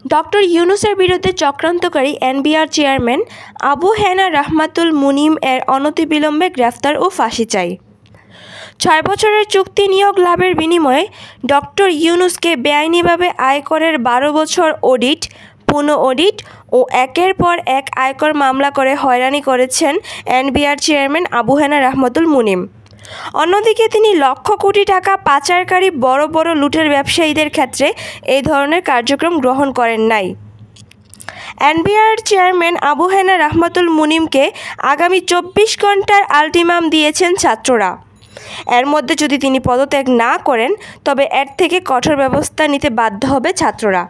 Doctor ইউনূসের বিরুদ্ধে চক্রান্তকারী NBR chairman Abu Hena রাহমাতুল Munim এর অনতিবিলম্বে গ্রেফতার ও ফাঁসি চাই। ৬ বছরের চুক্তি নিয়োগ লাভের বিনিময়ে ডক্টর ইউনূসকে বেআইনিভাবে আয়করের ১২ বছর অডিট, পুনঃ অডিট ও একের পর এক আয়কর মামলা করে হয়রানি করেছেন এনবিআর চেয়ারম্যান আবু হেনা রাহমাতুল মুনিম। অন্যদিকে তিনি লক্ষ কোটি টাকা পাচারকারী বড় বড় লুটের ব্যবসায়ীদের ক্ষেত্রে এই ধরনের কার্যক্রম গ্রহণ করেন নাই। এনবিআর চেয়ারম্যান আবু হেনা রাহমাতুল মুনিমকে আগামী ২৪ ঘণ্টার আলটিমাম দিয়েছেন ছাত্ররা। এর মধ্যে যদি তিনি পদত্যাগ না করেন তবে এর থেকে কঠোর ব্যবস্থা নিতে বাধ্য হবে ছাত্ররা।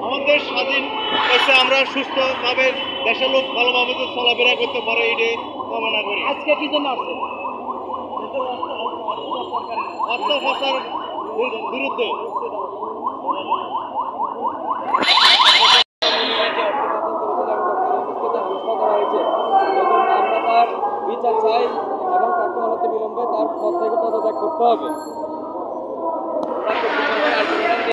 আমাদের স্বাধীন দেশে আমরা সুস্থভাবে দেশের লোক ভালোভাবে চলাফেরা করতে পারে এটাই কামনা করি। আজকে কি জন্য আসছে? অর্থ পাচার বিরুদ্ধে আমরা তার বিচার চাই এবং তাকে অনতিবিলম্বে তার পদ থেকে পদত্যাগ করতে হবে।